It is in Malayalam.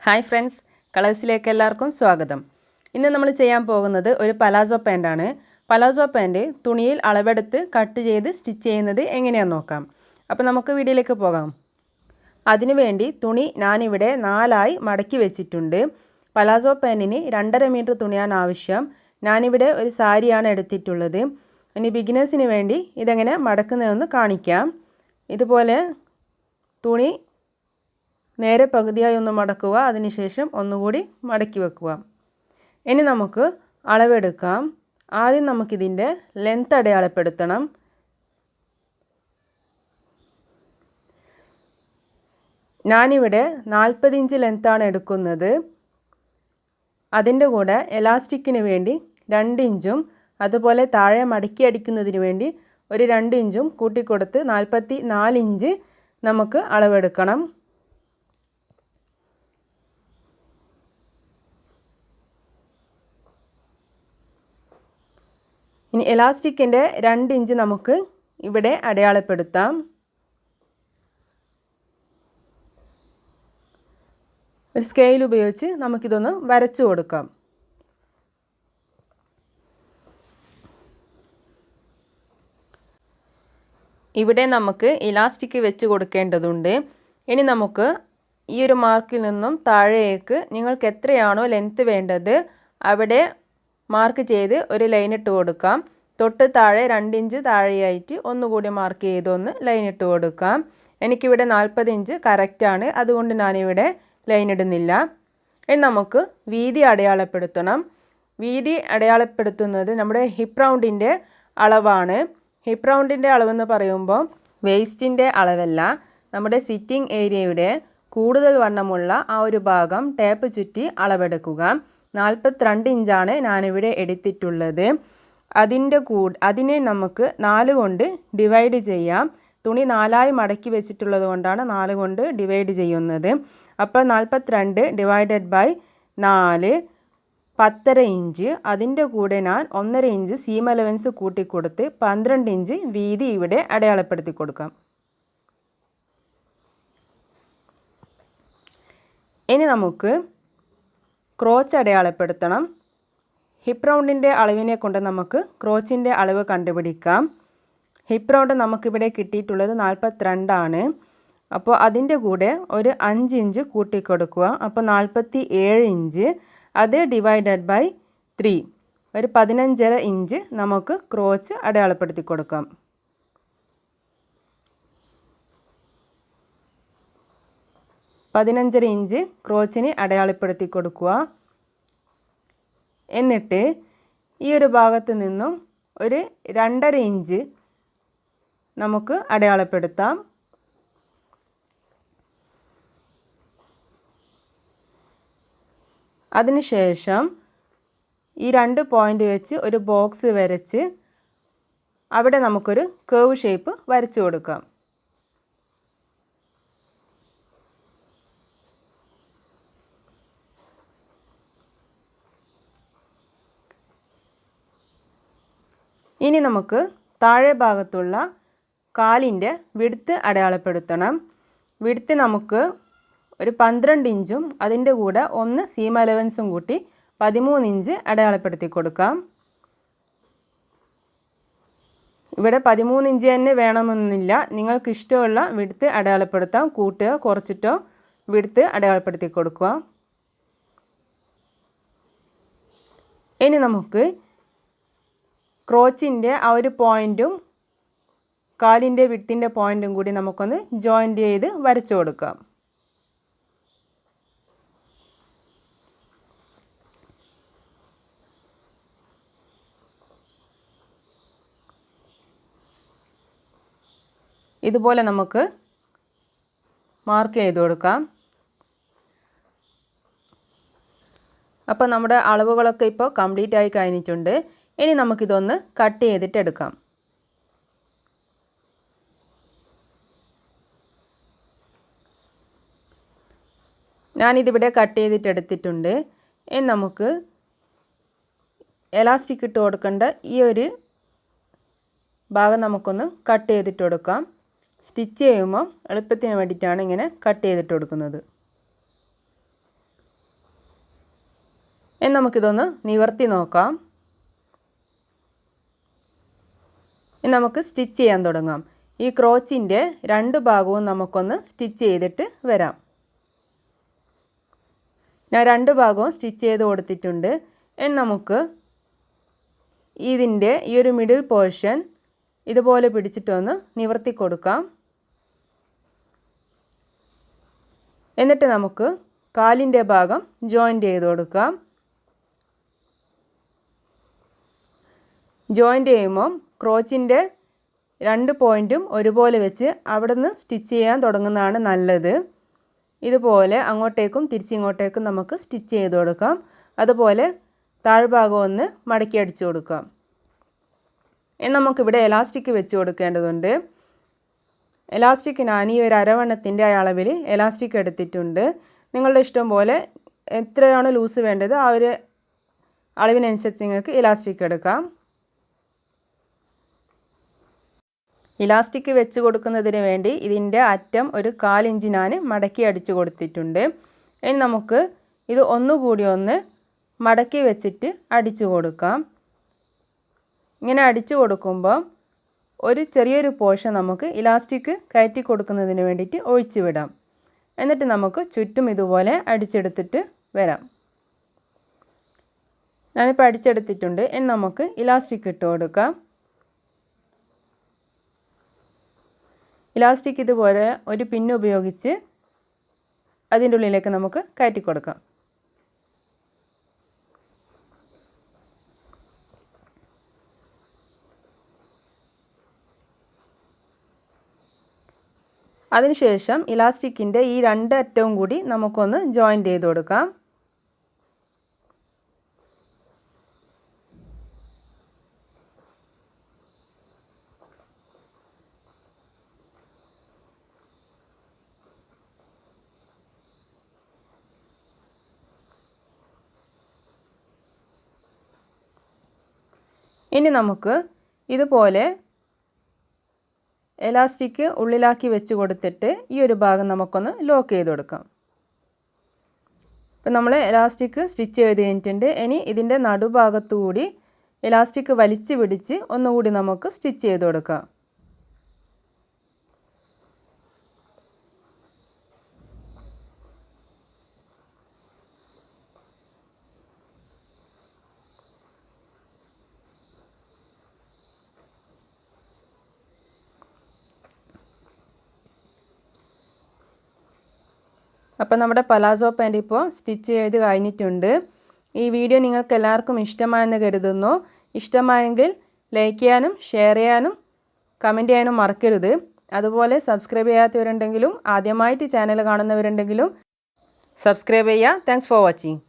ഹായ് ഫ്രണ്ട്സ്, കളേഴ്സിലേക്ക് എല്ലാവർക്കും സ്വാഗതം. ഇന്ന് നമ്മൾ ചെയ്യാൻ പോകുന്നത് ഒരു പലാസോ പാൻ്റാണ്. പലാസോ പാൻറ്റ് തുണിയിൽ അളവെടുത്ത് കട്ട് ചെയ്ത് സ്റ്റിച്ച് ചെയ്യുന്നത് എങ്ങനെയാണെന്ന് നോക്കാം. അപ്പോൾ നമുക്ക് വീഡിയോയിലേക്ക് പോകാം. അതിനുവേണ്ടി തുണി ഞാനിവിടെ 4ആയി മടക്കി വെച്ചിട്ടുണ്ട്. പലാസോ പാൻറ്റിന് 2.5 മീറ്റർ തുണിയാണ് ആവശ്യം. ഞാനിവിടെ ഒരു സാരിയാണ് എടുത്തിട്ടുള്ളത്. ഇനി ബിഗിനേഴ്സിന് വേണ്ടി ഇതെങ്ങനെ മടക്കുന്നതെന്ന് കാണിക്കാം. ഇതുപോലെ തുണി നേരെ പകുതിയായി ഒന്ന് മടക്കുക, അതിനുശേഷം ഒന്നുകൂടി മടക്കി വെക്കുക. ഇനി നമുക്ക് അളവെടുക്കാം. ആദ്യം നമുക്കിതിൻ്റെ ലെങ്ത് അടയാളപ്പെടുത്തണം. ഞാനിവിടെ 40 ഇഞ്ച് ലെങ്ത്താണ് എടുക്കുന്നത്. അതിൻ്റെ കൂടെ എലാസ്റ്റിക്കിന് വേണ്ടി 2 ഇഞ്ചും അതുപോലെ താഴെ മടക്കി അടിക്കുന്നതിന് വേണ്ടി ഒരു 2 ഇഞ്ചും കൂട്ടിക്കൊടുത്ത് 44 ഇഞ്ച് നമുക്ക് അളവെടുക്കണം. ഇനി എലാസ്റ്റിക്കിൻ്റെ 2 ഇഞ്ച് നമുക്ക് ഇവിടെ അടയാളപ്പെടുത്താം. ഒരു സ്കെയിൽ ഉപയോഗിച്ച് നമുക്കിതൊന്ന് വരച്ചു കൊടുക്കാം. ഇവിടെ നമുക്ക് ഇലാസ്റ്റിക് വെച്ച് കൊടുക്കേണ്ടതുണ്ട്. ഇനി നമുക്ക് ഈ ഒരു മാർക്കിൽ നിന്നും താഴേക്ക് നിങ്ങൾക്ക് എത്രയാണോ ലെങ്ത്ത് വേണ്ടത് അവിടെ മാർക്ക് ചെയ്ത് ഒരു ലൈൻ ഇട്ട് കൊടുക്കാം. തൊട്ട് താഴെ 2 ഇഞ്ച് താഴെയായിട്ട് ഒന്നുകൂടി മാർക്ക് ചെയ്തൊന്ന് ലൈൻ ഇട്ട് കൊടുക്കാം. എനിക്കിവിടെ 40 ഇഞ്ച് കറക്റ്റാണ്, അതുകൊണ്ട് ഞാനിവിടെ ലൈൻ ഇടുന്നില്ല. ഇനി നമുക്ക് വീതി അടയാളപ്പെടുത്തണം. വീതി അടയാളപ്പെടുത്തുന്നത് നമ്മുടെ ഹിപ്പ് റൗണ്ടിൻ്റെ അളവാണ്. ഹിപ്പ് റൗണ്ടിൻ്റെ അളവെന്ന് പറയുമ്പോൾ വേസ്റ്റിൻ്റെ അളവല്ല, നമ്മുടെ സിറ്റിംഗ് ഏരിയയുടെ കൂടുതൽ വണ്ണമുള്ള ആ ഒരു ഭാഗം ടേപ്പ് ചുറ്റി അളവെടുക്കുക. 42 ഇഞ്ചാണ് ഞാനിവിടെ എടുത്തിട്ടുള്ളത്. അതിനെ നമുക്ക് 4 കൊണ്ട് ഡിവൈഡ് ചെയ്യാം. തുണി 4ആയി മടക്കി വെച്ചിട്ടുള്ളത് കൊണ്ടാണ് 4 കൊണ്ട് ഡിവൈഡ് ചെയ്യുന്നത്. അപ്പോൾ 42 ഡിവൈഡഡ് ബൈ 4 10.5 ഇഞ്ച്. അതിൻ്റെ കൂടെ ഞാൻ 1.5 ഇഞ്ച് സീം അലവൻസ് കൂട്ടിക്കൊടുത്ത് 12 ഇഞ്ച് വീതി ഇവിടെ അടയാളപ്പെടുത്തി കൊടുക്കാം. ഇനി നമുക്ക് ക്രോച്ച് അടയാളപ്പെടുത്തണം. ഹിപ്പ് റൗണ്ടിൻ്റെ അളവിനെ കൊണ്ട് നമുക്ക് ക്രോച്ചിൻ്റെ അളവ് കണ്ടുപിടിക്കാം. ഹിപ്പ് റൗണ്ട് നമുക്കിവിടെ കിട്ടിയിട്ടുള്ളത് 42 ആണ്. അപ്പോൾ അതിൻ്റെ കൂടെ ഒരു 5 ഇഞ്ച് കൂട്ടിക്കൊടുക്കുക. അപ്പോൾ 47 ഇഞ്ച്. അത് ഡിവൈഡഡ് ബൈ 3 ഒരു 15.5 ഇഞ്ച് നമുക്ക് ക്രോച്ച് അടയാളപ്പെടുത്തി കൊടുക്കാം. ഇഞ്ച് ക്രോച്ചിന് അടയാളപ്പെടുത്തി കൊടുക്കുക. എന്നിട്ട് ഈ ഒരു ഭാഗത്ത് നിന്നും ഒരു 2.5 ഇഞ്ച് നമുക്ക് അടയാളപ്പെടുത്താം. അതിനുശേഷം ഈ 2 പോയിൻ്റ് വെച്ച് ഒരു ബോക്സ് വരച്ച് അവിടെ നമുക്കൊരു കേവ് ഷേപ്പ് വരച്ചു കൊടുക്കാം. ഇനി നമുക്ക് താഴെ ഭാഗത്തുള്ള കാലിൻ്റെ വിഡ്ത്ത് അടയാളപ്പെടുത്തണം. വിഡ്ത്ത് നമുക്ക് ഒരു 12 ഇഞ്ചും അതിൻ്റെ കൂടെ 1 സീം അലവൻസും കൂട്ടി 13 ഇഞ്ച് അടയാളപ്പെടുത്തി കൊടുക്കാം. ഇവിടെ 13 ഇഞ്ച് തന്നെ വേണമെന്നില്ല, നിങ്ങൾക്ക് ഇഷ്ടമുള്ള വിഡ്ത്ത് അടയാളപ്പെടുത്താം. കൂട്ടുകയോ കുറച്ചിട്ടോ വിഡ്ത്ത് അടയാളപ്പെടുത്തി കൊടുക്കുക. ഇനി നമുക്ക് ക്രോച്ചിൻ്റെ ആ ഒരു പോയിൻറ്റും കാലിൻ്റെ വിഡ്ത്തിൻ്റെ പോയിൻറ്റും കൂടി നമുക്കൊന്ന് ജോയിൻ്റ് ചെയ്ത് വരച്ചു കൊടുക്കാം. ഇതുപോലെ നമുക്ക് മാർക്ക് ചെയ്ത് കൊടുക്കാം. അപ്പോൾ നമ്മുടെ അളവുകളൊക്കെ ഇപ്പോൾ കംപ്ലീറ്റ് ആയി കഴിഞ്ഞിട്ടുണ്ട്. ഇനി നമുക്കിതൊന്ന് കട്ട് ചെയ്തിട്ട് എടുക്കാം. ഞാനിതിവിടെ കട്ട് ചെയ്തിട്ട് എടുത്തിട്ടുണ്ട്. ഇനി നമുക്ക് എലാസ്റ്റിക് ഇട്ട് കൊടുക്കേണ്ട ഈ ഒരു ഭാഗം നമുക്കൊന്ന് കട്ട് ചെയ്തിട്ട് കൊടുക്കാം. സ്റ്റിച്ച് ചെയ്യുമ്പോൾ എളുപ്പത്തിന് വേണ്ടിയിട്ടാണ് ഇങ്ങനെ കട്ട് ചെയ്തിട്ട് കൊടുക്കുന്നത്. ഇനി നമുക്കിതൊന്ന് നിവർത്തി നോക്കാം. ഇനി നമുക്ക് സ്റ്റിച്ച് ചെയ്യാൻ തുടങ്ങാം. ഈ ക്രോച്ചിൻ്റെ രണ്ട് ഭാഗവും നമുക്കൊന്ന് സ്റ്റിച്ച് ചെയ്തിട്ട് വരാം. ഞാൻ രണ്ട് ഭാഗവും സ്റ്റിച്ച് ചെയ്ത് കൊടുത്തിട്ടുണ്ട്. ഇനി നമുക്ക് ഇതിൻ്റെ ഈ ഒരു മിഡിൽ പോർഷൻ ഇതുപോലെ പിടിച്ചിട്ടൊന്ന് നിവർത്തി കൊടുക്കാം. എന്നിട്ട് നമുക്ക് കാലിൻ്റെ ഭാഗം ജോയിൻ്റ് ചെയ്ത് കൊടുക്കാം. ജോയിൻ്റ് ചെയ്യുമ്പം ക്രോച്ചിൻ്റെ രണ്ട് പോയിൻറ്റും ഒരുപോലെ വെച്ച് അവിടെ നിന്ന് സ്റ്റിച്ച് ചെയ്യാൻ തുടങ്ങുന്നതാണ് നല്ലത്. ഇതുപോലെ അങ്ങോട്ടേക്കും തിരിച്ചിങ്ങോട്ടേക്കും നമുക്ക് സ്റ്റിച്ച് ചെയ്ത് കൊടുക്കാം. അതുപോലെ താഴ്ഭാഗം ഒന്ന് മടക്കി അടിച്ചു കൊടുക്കാം. ഇനി നമുക്കിവിടെ എലാസ്റ്റിക് വെച്ച് കൊടുക്കേണ്ടതുണ്ട്. എലാസ്റ്റിക് ഞാൻ ഈ ഒരു അരവണ്ണത്തിൻ്റെ അളവിൽ എലാസ്റ്റിക് എടുത്തിട്ടുണ്ട്. നിങ്ങളുടെ ഇഷ്ടം പോലെ എത്രയാണ് ലൂസ് വേണ്ടത് ആ ഒരു അളവിനനുസരിച്ച് നിങ്ങൾക്ക് ഇലാസ്റ്റിക് എടുക്കാം. ഇലാസ്റ്റിക് വെച്ച് കൊടുക്കുന്നതിന് വേണ്ടി ഇതിൻ്റെ അറ്റം ഒരു 1/4 ഇഞ്ച് ഞാൻ മടക്കി അടിച്ചു കൊടുത്തിട്ടുണ്ട്. ഇനി നമുക്ക് ഇത് ഒന്നുകൂടി ഒന്ന് മടക്കി വെച്ചിട്ട് അടിച്ചു കൊടുക്കാം. ഇങ്ങനെ അടിച്ചു കൊടുക്കുമ്പോൾ ഒരു ചെറിയൊരു പോർഷൻ നമുക്ക് ഇലാസ്റ്റിക് കയറ്റി കൊടുക്കുന്നതിന് വേണ്ടിയിട്ട് ഒഴിച്ച് വിടാം. എന്നിട്ട് നമുക്ക് ചുറ്റും ഇതുപോലെ അടിച്ചെടുത്തിട്ട് വരാം. ഞാനിപ്പോൾ അടിച്ചെടുത്തിട്ടുണ്ട്. ഇനി നമുക്ക് ഇലാസ്റ്റിക് ഇട്ട് കൊടുക്കാം. ഇലാസ്റ്റിക് ഇതുപോലെ ഒരു പിന്ന് ഉപയോഗിച്ച് അതിൻ്റെ ഉള്ളിലേക്ക് നമുക്ക് കയറ്റി കൊടുക്കാം. അതിനുശേഷം ഇലാസ്റ്റിക്കിൻ്റെ ഈ രണ്ട് അറ്റവും കൂടി നമുക്കൊന്ന് ജോയിൻ്റ് ചെയ്ത് കൊടുക്കാം. ഇനി നമുക്ക് ഇതുപോലെ എലാസ്റ്റിക് ഉള്ളിലാക്കി വെച്ച് കൊടുത്തിട്ട് ഈ ഒരു ഭാഗം നമുക്കൊന്ന് ലോക്ക് ചെയ്ത് കൊടുക്കാം. ഇപ്പം നമ്മൾ എലാസ്റ്റിക് സ്റ്റിച്ച് ചെയ്ത് കഴിഞ്ഞിട്ടുണ്ട്. ഇനി ഇതിൻ്റെ നടുഭാഗത്തു കൂടി എലാസ്റ്റിക് വലിച്ച് പിടിച്ച് ഒന്നുകൂടി നമുക്ക് സ്റ്റിച്ച് ചെയ്ത് കൊടുക്കാം. അപ്പോൾ നമ്മുടെ പലാസോ പാൻറ് ഇപ്പോൾ സ്റ്റിച്ച് ചെയ്ത് കഴിഞ്ഞിട്ടുണ്ട്. ഈ വീഡിയോ നിങ്ങൾക്ക് എല്ലാവർക്കും ഇഷ്ടമായെന്ന് കരുതുന്നു. ഇഷ്ടമായെങ്കിൽ ലൈക്ക് ചെയ്യാനും ഷെയർ ചെയ്യാനും കമൻറ്റ് ചെയ്യാനും മറക്കരുത്. അതുപോലെ സബ്സ്ക്രൈബ് ചെയ്യാത്തവരുണ്ടെങ്കിലും ആദ്യമായിട്ട് ചാനൽ കാണുന്നവരുണ്ടെങ്കിലും സബ്സ്ക്രൈബ് ചെയ്യുക. Thanks for watching.